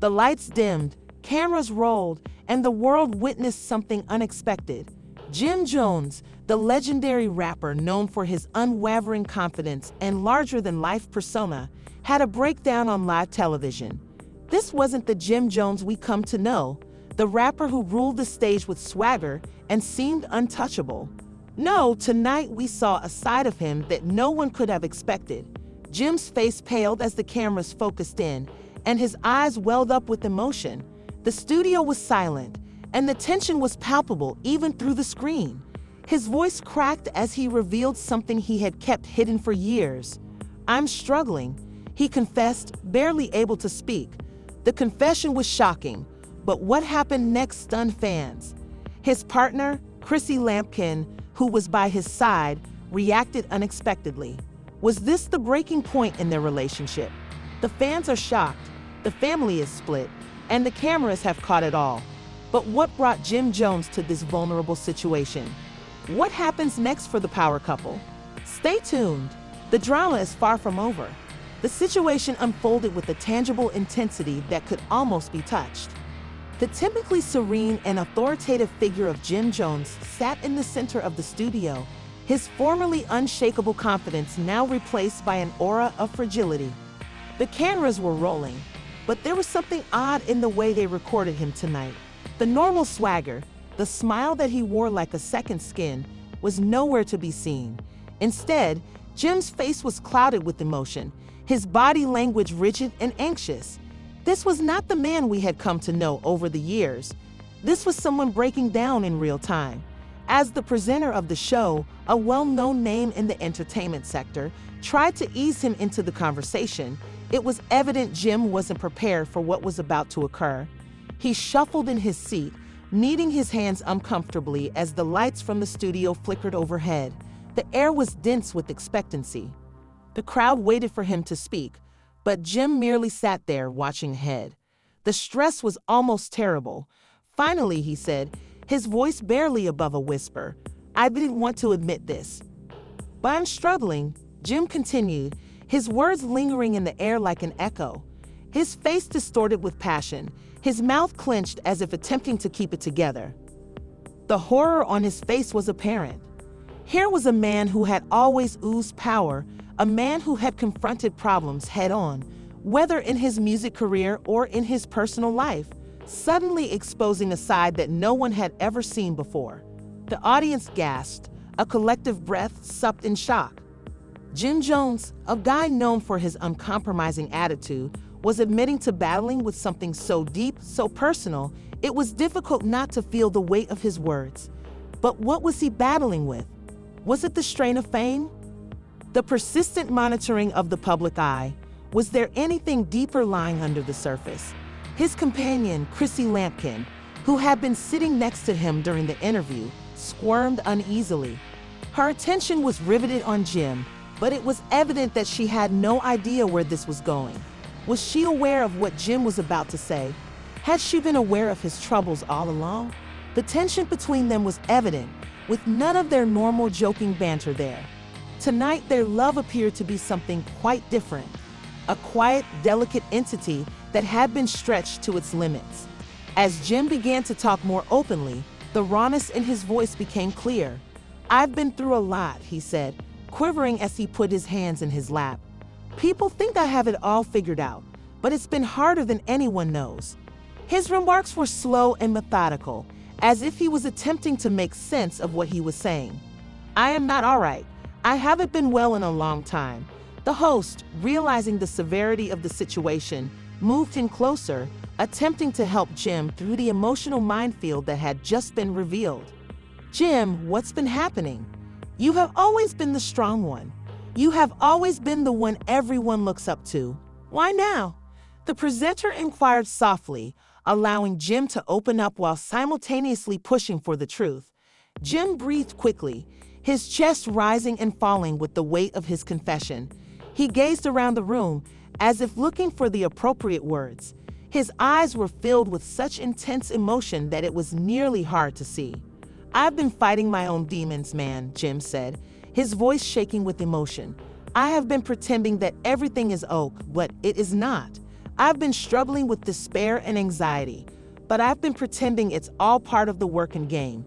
The lights dimmed, cameras rolled, and the world witnessed something unexpected. Jim Jones, the legendary rapper known for his unwavering confidence and larger-than-life persona, had a breakdown on live television. This wasn't the Jim Jones we come to know, the rapper who ruled the stage with swagger and seemed untouchable. No, tonight we saw a side of him that no one could have expected. Jim's face paled as the cameras focused in, and his eyes welled up with emotion. The studio was silent, and the tension was palpable even through the screen. His voice cracked as he revealed something he had kept hidden for years. "I'm struggling," he confessed, barely able to speak. The confession was shocking, but what happened next stunned fans. His partner, Chrissy, who was by his side, reacted unexpectedly. Was this the breaking point in their relationship? The fans are shocked, the family is split, and the cameras have caught it all. But what brought Jim Jones to this vulnerable situation? What happens next for the power couple? Stay tuned. The drama is far from over. The situation unfolded with a tangible intensity that could almost be touched. The typically serene and authoritative figure of Jim Jones sat in the center of the studio, his formerly unshakable confidence now replaced by an aura of fragility. The cameras were rolling, but there was something odd in the way they recorded him tonight. The normal swagger, the smile that he wore like a second skin, was nowhere to be seen. Instead, Jim's face was clouded with emotion, his body language rigid and anxious. This was not the man we had come to know over the years. This was someone breaking down in real time. As the presenter of the show, a well-known name in the entertainment sector, tried to ease him into the conversation, it was evident Jim wasn't prepared for what was about to occur. He shuffled in his seat, kneading his hands uncomfortably as the lights from the studio flickered overhead. The air was dense with expectancy. The crowd waited for him to speak, but Jim merely sat there watching ahead. The stress was almost terrible. Finally, he said, his voice barely above a whisper, "I didn't want to admit this, but I'm struggling," Jim continued, his words lingering in the air like an echo. His face distorted with passion, his mouth clenched as if attempting to keep it together. The horror on his face was apparent. Here was a man who had always oozed power, a man who had confronted problems head-on, whether in his music career or in his personal life, suddenly exposing a side that no one had ever seen before. The audience gasped, a collective breath supped in shock. Jim Jones, a guy known for his uncompromising attitude, was admitting to battling with something so deep, so personal, it was difficult not to feel the weight of his words. But what was he battling with? Was it the strain of fame? The persistent monitoring of the public eye? Was there anything deeper lying under the surface? His companion, Chrissy, who had been sitting next to him during the interview, squirmed uneasily. Her attention was riveted on Jim, but it was evident that she had no idea where this was going. Was she aware of what Jim was about to say? Had she been aware of his troubles all along? The tension between them was evident, with none of their normal joking banter there. Tonight, their love appeared to be something quite different, a quiet, delicate entity that had been stretched to its limits. As Jim began to talk more openly, the rawness in his voice became clear. "I've been through a lot," he said, quivering as he put his hands in his lap. "People think I have it all figured out, but it's been harder than anyone knows." His remarks were slow and methodical, as if he was attempting to make sense of what he was saying. "I am not all right. I haven't been well in a long time." The host, realizing the severity of the situation, moved in closer, attempting to help Jim through the emotional minefield that had just been revealed. "Jim, what's been happening? You have always been the strong one. You have always been the one everyone looks up to. Why now?" The presenter inquired softly, allowing Jim to open up while simultaneously pushing for the truth. Jim breathed quickly, his chest rising and falling with the weight of his confession. He gazed around the room, as if looking for the appropriate words. His eyes were filled with such intense emotion that it was nearly hard to see. "I've been fighting my own demons, man," Jim said, his voice shaking with emotion. "I have been pretending that everything is oak, but it is not. I've been struggling with despair and anxiety, but I've been pretending it's all part of the work and game."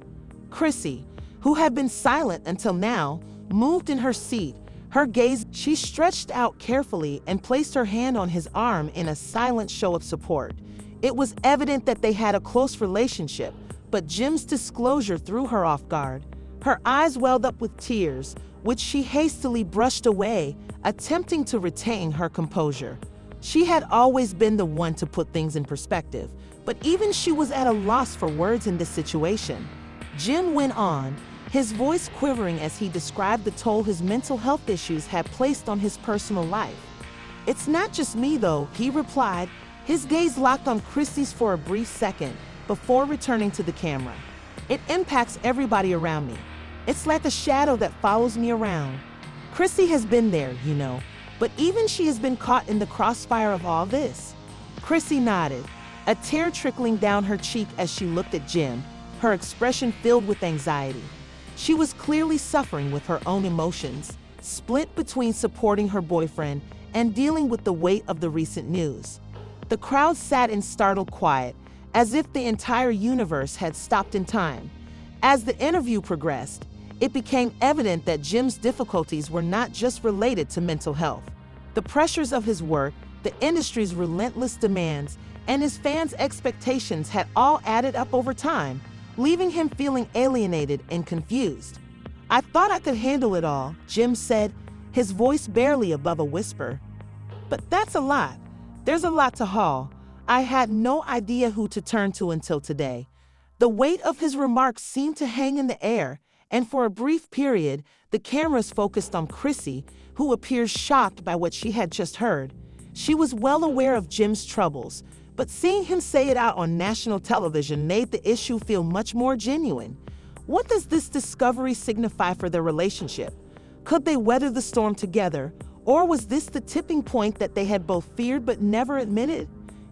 Chrissy, who had been silent until now, moved in her seat. Her gaze, she stretched out carefully and placed her hand on his arm in a silent show of support. It was evident that they had a close relationship, but Jim's disclosure threw her off guard. Her eyes welled up with tears, which she hastily brushed away, attempting to retain her composure. She had always been the one to put things in perspective, but even she was at a loss for words in this situation. Jim went on, his voice quivering as he described the toll his mental health issues had placed on his personal life. "It's not just me though," he replied, his gaze locked on Chrissy's for a brief second before returning to the camera. "It impacts everybody around me. It's like a shadow that follows me around. Chrissy has been there, you know, but even she has been caught in the crossfire of all this." Chrissy nodded, a tear trickling down her cheek as she looked at Jim, her expression filled with anxiety. She was clearly suffering with her own emotions, split between supporting her boyfriend and dealing with the weight of the recent news. The crowd sat in startled quiet, as if the entire universe had stopped in time. As the interview progressed, it became evident that Jim's difficulties were not just related to mental health. The pressures of his work, the industry's relentless demands, and his fans' expectations had all added up over time, leaving him feeling alienated and confused. "I thought I could handle it all," Jim said, his voice barely above a whisper. "But that's a lot. There's a lot to haul. I had no idea who to turn to until today." The weight of his remarks seemed to hang in the air, and for a brief period, the cameras focused on Chrissy, who appeared shocked by what she had just heard. She was well aware of Jim's troubles, but seeing him say it out on national television made the issue feel much more genuine. What does this discovery signify for their relationship? Could they weather the storm together, or was this the tipping point that they had both feared but never admitted?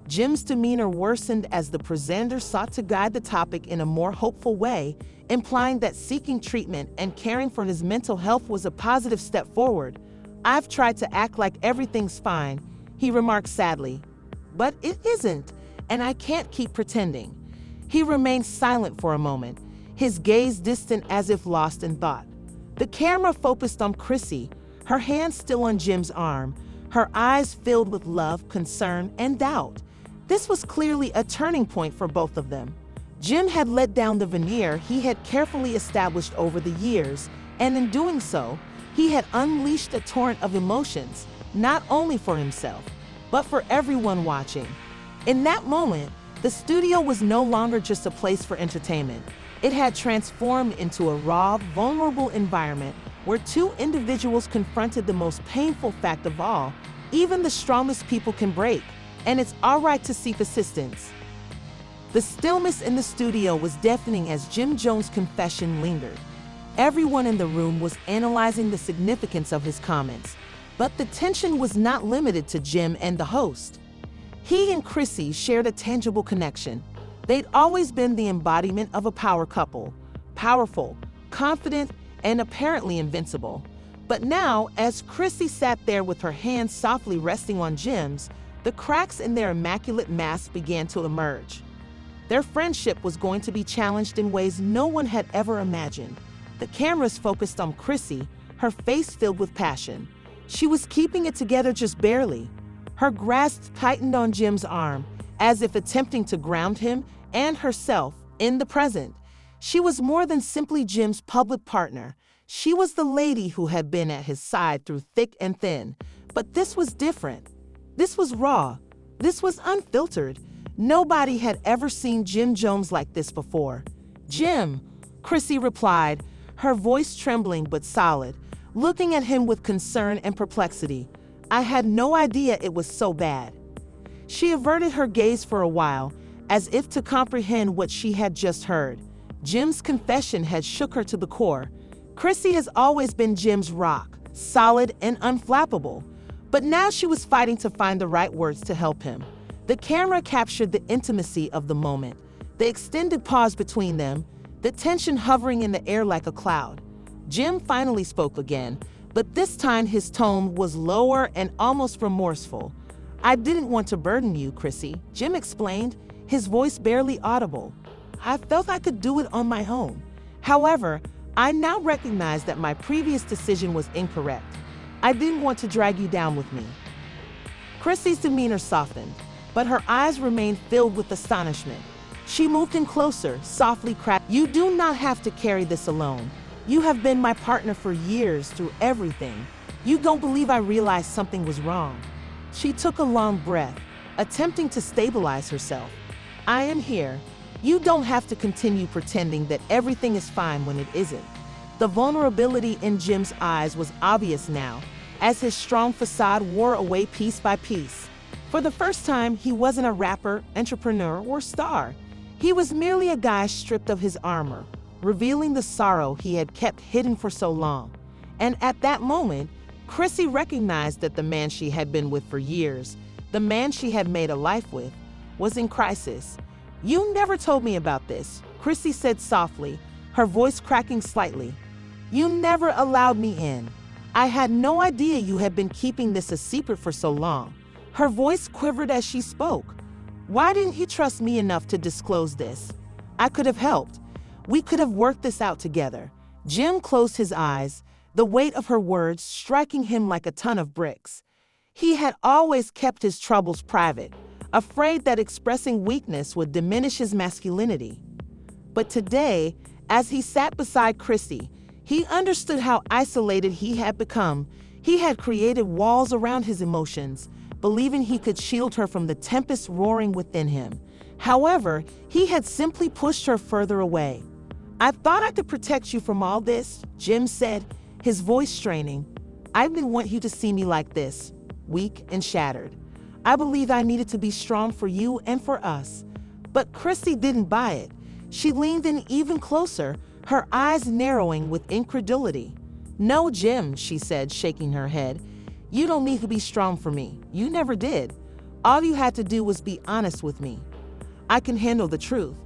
Jim's demeanor worsened as the presenter sought to guide the topic in a more hopeful way, implying that seeking treatment and caring for his mental health was a positive step forward. "I've tried to act like everything's fine," he remarked sadly. "But it isn't, and I can't keep pretending." He remained silent for a moment, his gaze distant as if lost in thought. The camera focused on Chrissy, her hand still on Jim's arm, her eyes filled with love, concern, and doubt. This was clearly a turning point for both of them. Jim had let down the veneer he had carefully established over the years, and in doing so, he had unleashed a torrent of emotions, not only for himself, but for everyone watching. In that moment, the studio was no longer just a place for entertainment. It had transformed into a raw, vulnerable environment where two individuals confronted the most painful fact of all: even the strongest people can break, and it's all right to seek assistance. The stillness in the studio was deafening as Jim Jones' confession lingered. Everyone in the room was analyzing the significance of his comments, but the tension was not limited to Jim and the host. He and Chrissy shared a tangible connection. They'd always been the embodiment of a power couple, powerful, confident, and apparently invincible. But now, as Chrissy sat there with her hands softly resting on Jim's, the cracks in their immaculate mask began to emerge. Their friendship was going to be challenged in ways no one had ever imagined. The cameras focused on Chrissy, her face filled with passion. She was keeping it together just barely. Her grasp tightened on Jim's arm, as if attempting to ground him and herself in the present. She was more than simply Jim's public partner. She was the lady who had been at his side through thick and thin. But this was different. This was raw. This was unfiltered. Nobody had ever seen Jim Jones like this before. "Jim," Chrissy replied, her voice trembling but solid, looking at him with concern and perplexity. "I had no idea it was so bad." She averted her gaze for a while, as if to comprehend what she had just heard. Jim's confession had shook her to the core. Chrissy has always been Jim's rock, solid and unflappable. But now she was fighting to find the right words to help him. The camera captured the intimacy of the moment, the extended pause between them, the tension hovering in the air like a cloud. Jim finally spoke again, but this time his tone was lower and almost remorseful. I didn't want to burden you, Chrissy, Jim explained, his voice barely audible. I felt I could do it on my own. However, I now recognize that my previous decision was incorrect. I didn't want to drag you down with me. Chrissy's demeanor softened, but her eyes remained filled with astonishment. She moved in closer, softly cracked. You do not have to carry this alone. You have been my partner for years through everything. You don't believe I realized something was wrong. She took a long breath, attempting to stabilize herself. I am here. You don't have to continue pretending that everything is fine when it isn't. The vulnerability in Jim's eyes was obvious now, as his strong facade wore away piece by piece. For the first time, he wasn't a rapper, entrepreneur, or star. He was merely a guy stripped of his armor, revealing the sorrow he had kept hidden for so long. And at that moment, Chrissy recognized that the man she had been with for years, the man she had made a life with, was in crisis. You never told me about this, Chrissy said softly, her voice cracking slightly. You never allowed me in. I had no idea you had been keeping this a secret for so long. Her voice quivered as she spoke. Why didn't you trust me enough to disclose this? I could have helped. We could have worked this out together. Jim closed his eyes, the weight of her words striking him like a ton of bricks. He had always kept his troubles private, afraid that expressing weakness would diminish his masculinity. But today, as he sat beside Chrissy, he understood how isolated he had become. He had created walls around his emotions, believing he could shield her from the tempest roaring within him. However, he had simply pushed her further away. I thought I could protect you from all this, Jim said, his voice straining. I didn't want you to see me like this, weak and shattered. I believed I needed to be strong for you and for us. But Chrissy didn't buy it. She leaned in even closer, her eyes narrowing with incredulity. No, Jim, she said, shaking her head. You don't need to be strong for me. You never did. All you had to do was be honest with me. I can handle the truth,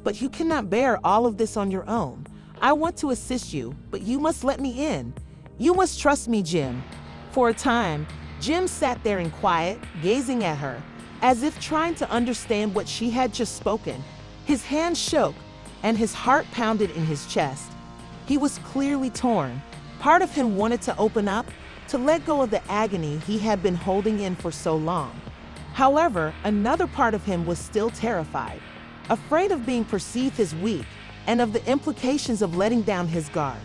but you cannot bear all of this on your own. I want to assist you, but you must let me in. You must trust me, Jim. For a time, Jim sat there in quiet, gazing at her, as if trying to understand what she had just spoken. His hands shook, and his heart pounded in his chest. He was clearly torn. Part of him wanted to open up, to let go of the agony he had been holding in for so long. However, another part of him was still terrified, afraid of being perceived as weak and of the implications of letting down his guard.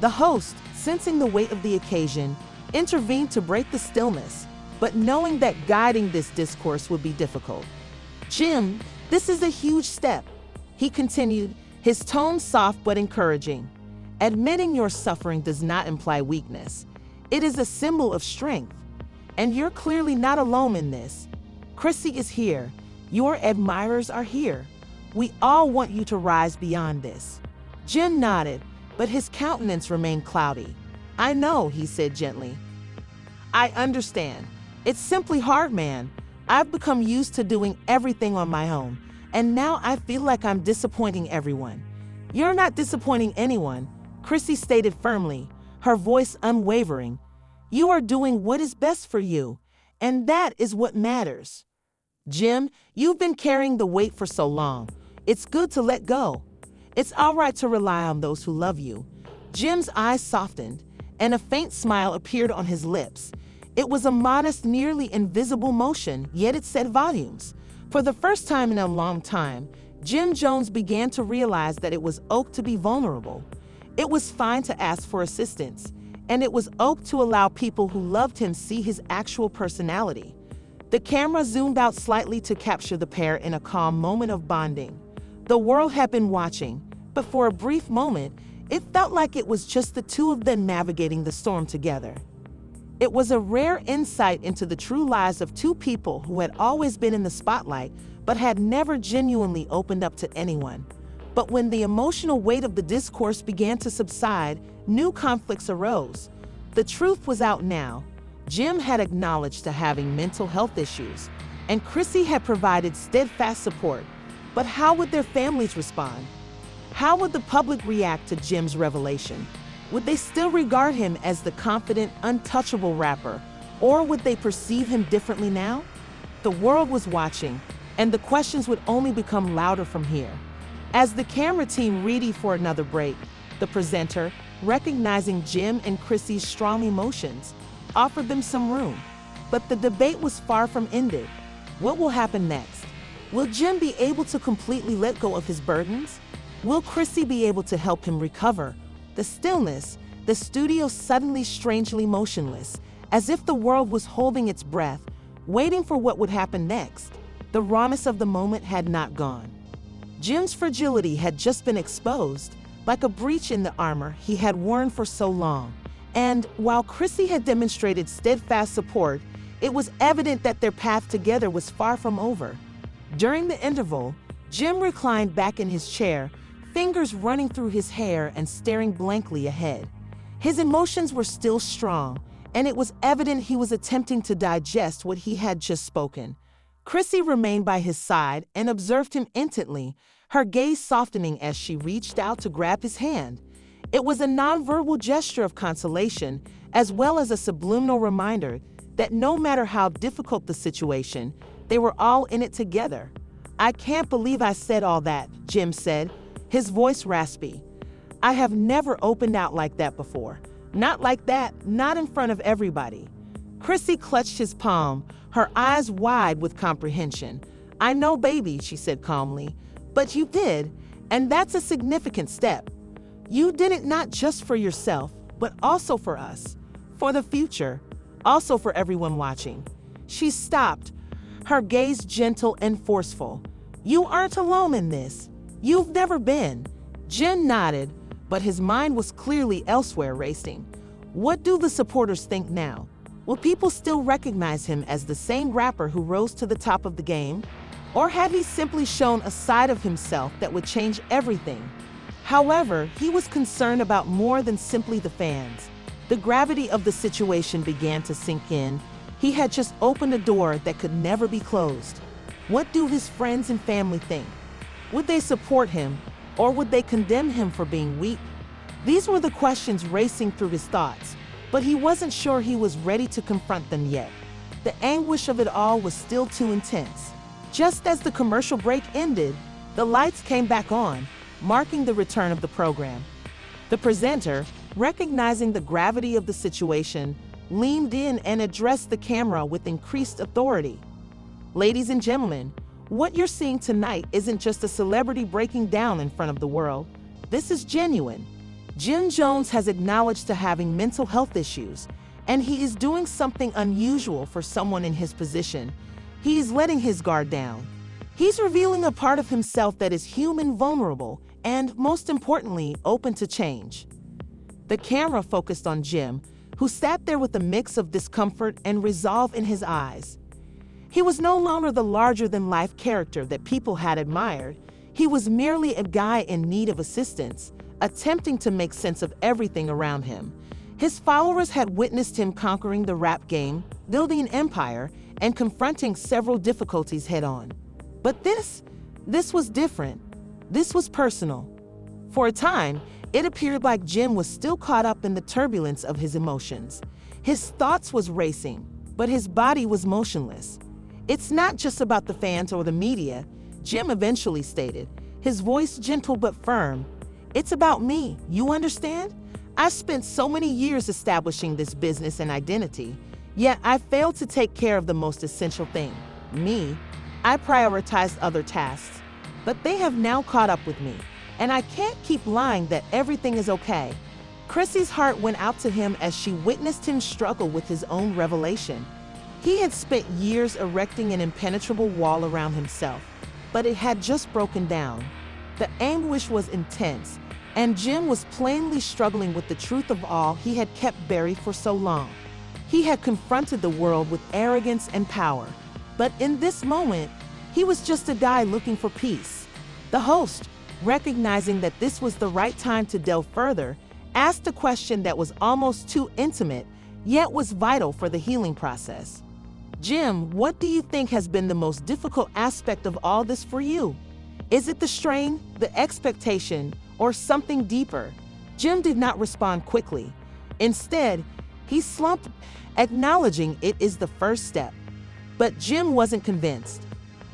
The host, sensing the weight of the occasion, intervened to break the stillness, but knowing that guiding this discourse would be difficult. Jim, this is a huge step, he continued, his tone soft but encouraging. Admitting your suffering does not imply weakness. It is a symbol of strength. And you're clearly not alone in this. Chrissy is here. Your admirers are here. We all want you to rise beyond this. Jim nodded, but his countenance remained cloudy. I know, he said gently. I understand. It's simply hard, man. I've become used to doing everything on my own, and now I feel like I'm disappointing everyone. You're not disappointing anyone, Chrissy stated firmly, her voice unwavering. You are doing what is best for you, and that is what matters. Jim, you've been carrying the weight for so long. It's good to let go. It's all right to rely on those who love you. Jim's eyes softened, and a faint smile appeared on his lips. It was a modest, nearly invisible motion, yet it said volumes. For the first time in a long time, Jim Jones began to realize that it was okay to be vulnerable. It was fine to ask for assistance, and it was okay to allow people who loved him see his actual personality. The camera zoomed out slightly to capture the pair in a calm moment of bonding. The world had been watching, but for a brief moment, it felt like it was just the two of them navigating the storm together. It was a rare insight into the true lives of two people who had always been in the spotlight, but had never genuinely opened up to anyone. But when the emotional weight of the discourse began to subside, new conflicts arose. The truth was out now. Jim had acknowledged to having mental health issues, and Chrissy had provided steadfast support. But how would their families respond? How would the public react to Jim's revelation? Would they still regard him as the confident, untouchable rapper, or would they perceive him differently now? the world was watching, and the questions would only become louder from here. As the camera team readied for another break, the presenter, recognizing Jim and Chrissy's strong emotions, offered them some room. But the debate was far from ended. What will happen next? Will Jim be able to completely let go of his burdens? Will Chrissy be able to help him recover? The stillness, the studio suddenly strangely motionless, as if the world was holding its breath, waiting for what would happen next. The rawness of the moment had not gone. Jim's fragility had just been exposed, like a breach in the armor he had worn for so long. And while Chrissy had demonstrated steadfast support, it was evident that their path together was far from over. During the interval, Jim reclined back in his chair, fingers running through his hair and staring blankly ahead. His emotions were still strong, and it was evident he was attempting to digest what he had just spoken. Chrissy remained by his side and observed him intently, her gaze softening as she reached out to grab his hand. It was a nonverbal gesture of consolation, as well as a subliminal reminder that no matter how difficult the situation, they were all in it together. "I can't believe I said all that," Jim said, his voice raspy. "I have never opened out like that before. Not like that, not in front of everybody." Chrissy clutched his palm, her eyes wide with comprehension. "I know, baby," she said calmly, "but you did, and that's a significant step. You did it not just for yourself, but also for us, for the future, also for everyone watching." She stopped, her gaze gentle and forceful. "You aren't alone in this. You've never been." Jim nodded, but his mind was clearly elsewhere, racing. What do the supporters think now? Will people still recognize him as the same rapper who rose to the top of the game? Or had he simply shown a side of himself that would change everything? However, he was concerned about more than simply the fans. The gravity of the situation began to sink in. He had just opened a door that could never be closed. What do his friends and family think? Would they support him, or would they condemn him for being weak? These were the questions racing through his thoughts, but he wasn't sure he was ready to confront them yet. The anguish of it all was still too intense. Just as the commercial break ended, the lights came back on, marking the return of the program. The presenter, recognizing the gravity of the situation, leaned in and addressed the camera with increased authority. "Ladies and gentlemen, what you're seeing tonight isn't just a celebrity breaking down in front of the world. This is genuine. Jim Jones has acknowledged to having mental health issues, and he is doing something unusual for someone in his position. He is letting his guard down. He's revealing a part of himself that is human, vulnerable, and, most importantly, open to change." The camera focused on Jim, who sat there with a mix of discomfort and resolve in his eyes. He was no longer the larger-than-life character that people had admired. He was merely a guy in need of assistance, attempting to make sense of everything around him. His followers had witnessed him conquering the rap game, building an empire, and confronting several difficulties head-on. But this was different. This was personal. For a time, it appeared like Jim was still caught up in the turbulence of his emotions. His thoughts was racing, but his body was motionless. "It's not just about the fans or the media," Jim eventually stated, his voice gentle but firm. "It's about me, you understand? I spent so many years establishing this business and identity, yet I failed to take care of the most essential thing, me. I prioritized other tasks, but they have now caught up with me, and I can't keep lying that everything is okay." Chrissy's heart went out to him as she witnessed him struggle with his own revelation. He had spent years erecting an impenetrable wall around himself, but it had just broken down. The anguish was intense, and Jim was plainly struggling with the truth of all he had kept buried for so long. He had confronted the world with arrogance and power, but in this moment, he was just a guy looking for peace. The host, recognizing that this was the right time to delve further, asked a question that was almost too intimate, yet was vital for the healing process. "Jim, what do you think has been the most difficult aspect of all this for you? Is it the strain, the expectation, or something deeper?" Jim did not respond quickly. Instead, he slumped, acknowledging it is the first step. But Jim wasn't convinced.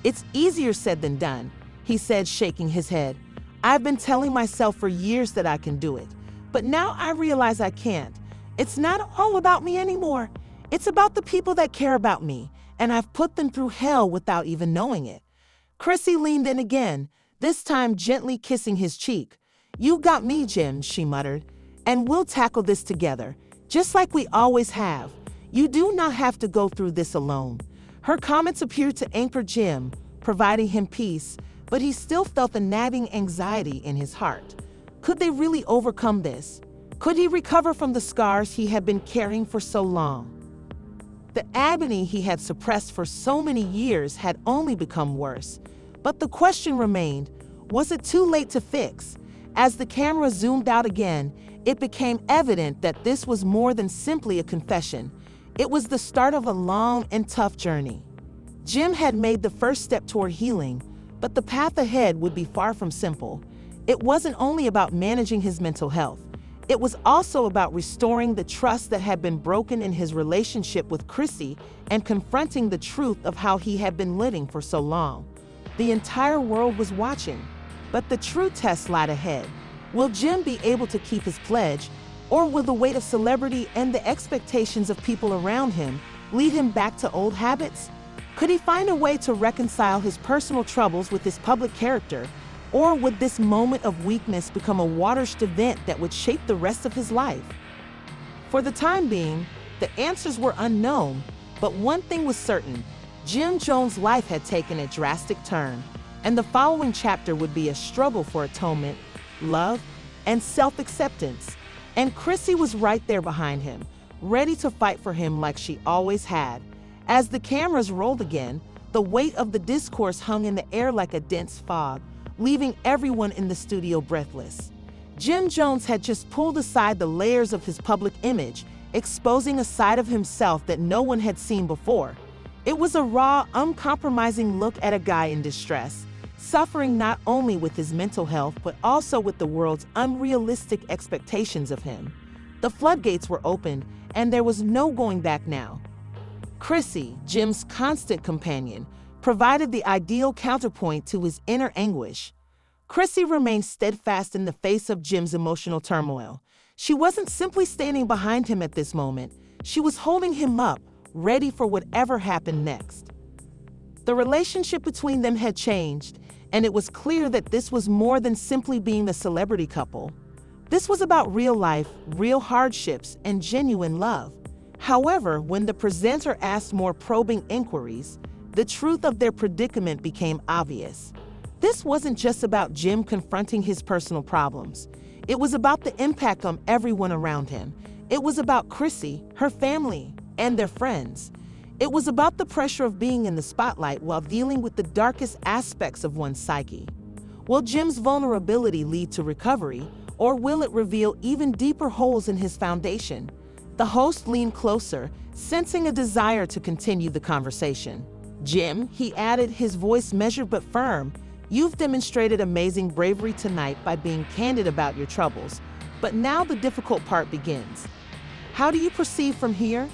"It's easier said than done," he said, shaking his head. "I've been telling myself for years that I can do it, but now I realize I can't. It's not all about me anymore. It's about the people that care about me, and I've put them through hell without even knowing it." Chrissy leaned in again, this time gently kissing his cheek. "You got me, Jim," she muttered, "and we'll tackle this together, just like we always have. You do not have to go through this alone." Her comments appeared to anchor Jim, providing him peace, but he still felt a nagging anxiety in his heart. Could they really overcome this? Could he recover from the scars he had been carrying for so long? The agony he had suppressed for so many years had only become worse. But the question remained, was it too late to fix? As the camera zoomed out again, it became evident that this was more than simply a confession. It was the start of a long and tough journey. Jim had made the first step toward healing, but the path ahead would be far from simple. It wasn't only about managing his mental health. It was also about restoring the trust that had been broken in his relationship with Chrissy and confronting the truth of how he had been living for so long. The entire world was watching, but the true test lied ahead. Will Jim be able to keep his pledge, or will the weight of celebrity and the expectations of people around him lead him back to old habits? Could he find a way to reconcile his personal troubles with his public character, or would this moment of weakness become a watershed event that would shape the rest of his life? For the time being, the answers were unknown, but one thing was certain: Jim Jones' life had taken a drastic turn, and the following chapter would be a struggle for atonement, love, and self-acceptance. And Chrissy was right there behind him, ready to fight for him like she always had. As the cameras rolled again, the weight of the discourse hung in the air like a dense fog, leaving everyone in the studio breathless. Jim Jones had just pulled aside the layers of his public image, exposing a side of himself that no one had seen before. It was a raw, uncompromising look at a guy in distress, suffering not only with his mental health but also with the world's unrealistic expectations of him. The floodgates were open, and there was no going back now. Chrissy, Jim's constant companion, provided the ideal counterpoint to his inner anguish. Chrissy remained steadfast in the face of Jim's emotional turmoil. She wasn't simply standing behind him at this moment. She was holding him up, ready for whatever happened next. The relationship between them had changed, and it was clear that this was more than simply being a celebrity couple. This was about real life, real hardships, and genuine love. However, when the presenter asked more probing inquiries, the truth of their predicament became obvious. This wasn't just about Jim confronting his personal problems. It was about the impact on everyone around him. It was about Chrissy, her family, and their friends. It was about the pressure of being in the spotlight while dealing with the darkest aspects of one's psyche. Will Jim's vulnerability lead to recovery, or will it reveal even deeper holes in his foundation? The host leaned closer, sensing a desire to continue the conversation. "Jim," he added, his voice measured but firm, "you've demonstrated amazing bravery tonight by being candid about your troubles. But now the difficult part begins. How do you proceed from here?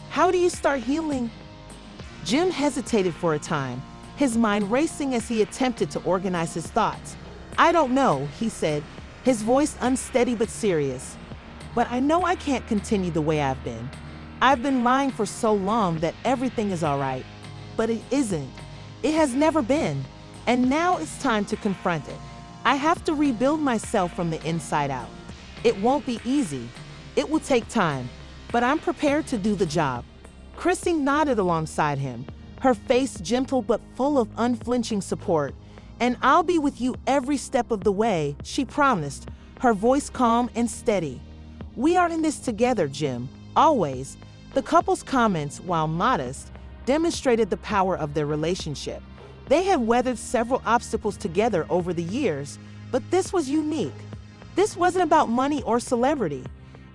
How do you start healing?" Jim hesitated for a time, his mind racing as he attempted to organize his thoughts. "I don't know," he said, his voice unsteady but serious. "But I know I can't continue the way I've been. I've been lying for so long that everything is all right. But it isn't. It has never been. And now it's time to confront it. I have to rebuild myself from the inside out. It won't be easy. It will take time, but I'm prepared to do the job." Chrissy nodded alongside him, her face gentle but full of unflinching support. "And I'll be with you every step of the way," she promised, her voice calm and steady. "We are in this together, Jim, always." The couple's comments, while modest, demonstrated the power of their relationship. They had weathered several obstacles together over the years, but this was unique. This wasn't about money or celebrity.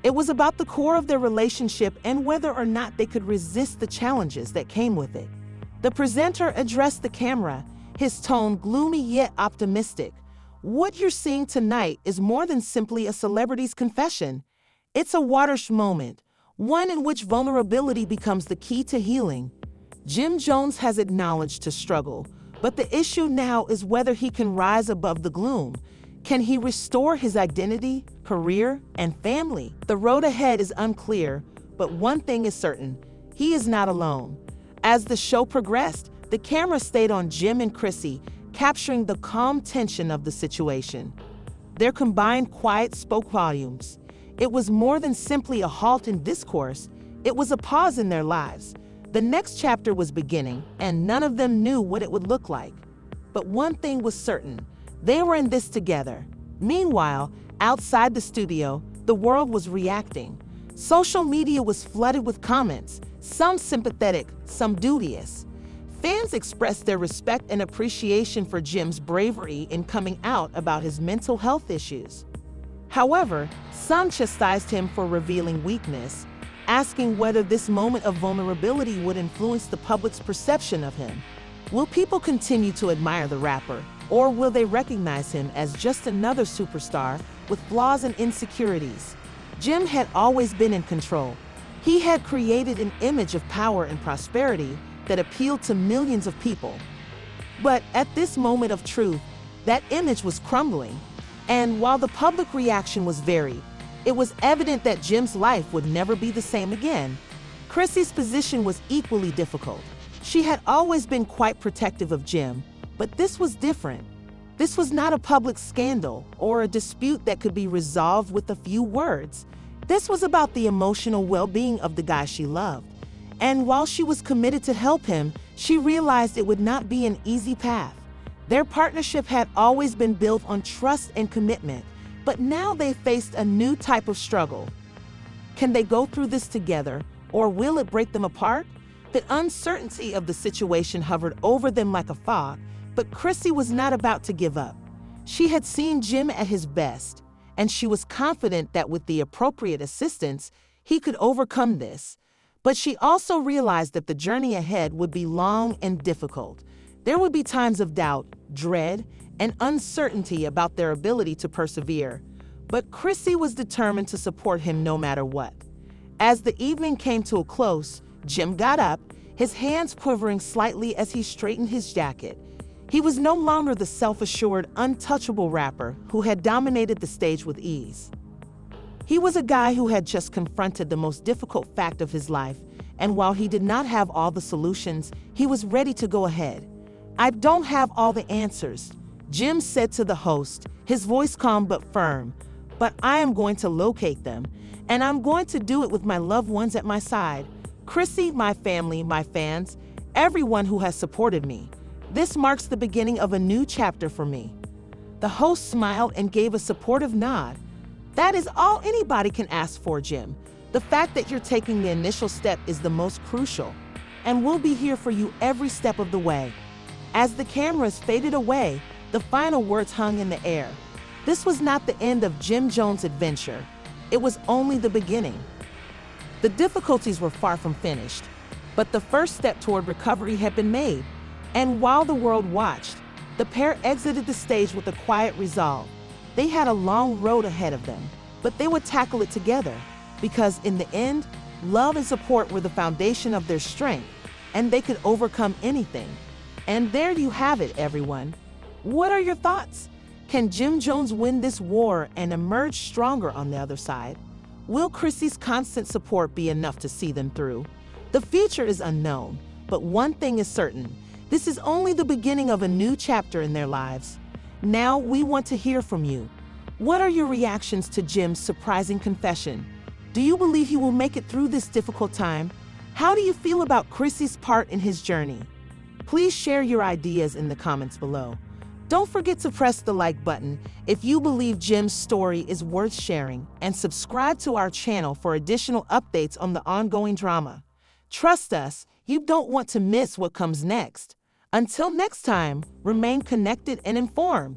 It was about the core of their relationship and whether or not they could resist the challenges that came with it. The presenter addressed the camera, his tone gloomy yet optimistic. "What you're seeing tonight is more than simply a celebrity's confession. It's a watershed moment, one in which vulnerability becomes the key to healing. Jim Jones has acknowledged to struggle, but the issue now is whether he can rise above the gloom. Can he restore his identity, career, and family? The road ahead is unclear, but one thing is certain: he is not alone. As the show progressed, the camera stayed on Jim and Chrissy, capturing the calm tension of the situation. Their combined quiet spoke volumes. It was more than simply a halt in discourse, it was a pause in their lives. The next chapter was beginning, and none of them knew what it would look like. But one thing was certain: they were in this together. Meanwhile, outside the studio, the world was reacting. Social media was flooded with comments, some sympathetic, some dubious. Fans expressed their respect and appreciation for Jim's bravery in coming out about his mental health issues. However, some chastised him for revealing weakness, asking whether this moment of vulnerability would influence the public's perception of him. Will people continue to admire the rapper, or will they recognize him as just another superstar with flaws and insecurities? Jim had always been in control. He had created an image of power and prosperity that appealed to millions of people. But at this moment of truth, that image was crumbling. And while the public reaction was varied, it was evident that Jim's life would never be the same again. Chrissy's position was equally difficult. She had always been quite protective of Jim, but this was different. This was not a public scandal or a dispute that could be resolved with a few words. This was about the emotional well-being of the guy she loved. And while she was committed to help him, she realized it would not be an easy path. Their partnership had always been built on trust and commitment, but now they faced a new type of struggle. Can they go through this together, or will it break them apart? The uncertainty of the situation hovered over them like a fog, but Chrissy was not about to give up. She had seen Jim at his best, and she was confident that with the appropriate assistance, he could overcome this. But she also realized that the journey ahead would be long and difficult. There would be times of doubt, dread, and uncertainty about their ability to persevere. But Chrissy was determined to support him no matter what. As the evening came to a close, Jim got up, his hands quivering slightly as he straightened his jacket. He was no longer the self-assured, untouchable rapper who had dominated the stage with ease. He was a guy who had just confronted the most difficult fact of his life, and while he did not have all the solutions, he was ready to go ahead. "I don't have all the answers," Jim said to the host, his voice calm but firm, "but I am going to locate them, and I'm going to do it with my loved ones at my side. Chrissy, my family, my fans, everyone who has supported me. This marks the beginning of a new chapter for me." The host smiled and gave a supportive nod. "That is all anybody can ask for, Jim. The fact that you're taking the initial step is the most crucial, and we'll be here for you every step of the way." As the cameras faded away, the final words hung in the air. This was not the end of Jim Jones' adventure. It was only the beginning. The difficulties were far from finished, but the first step toward recovery had been made. And while the world watched, the pair exited the stage with a quiet resolve. They had a long road ahead of them, but they would tackle it together, because in the end, love and support were the foundation of their strength, and they could overcome anything. And there you have it, everyone. What are your thoughts? Can Jim Jones win this war and emerge stronger on the other side? Will Chrissy's constant support be enough to see them through? The future is unknown, but one thing is certain: this is only the beginning of a new chapter in their lives. Now we want to hear from you. What are your reactions to Jim's surprising confession? Do you believe he will make it through this difficult time? How do you feel about Chrissy's part in his journey? Please share your ideas in the comments below. Don't forget to press the like button if you believe Jim's story is worth sharing, and subscribe to our channel for additional updates on the ongoing drama. Trust us, you don't want to miss what comes next. Until next time, remain connected and informed.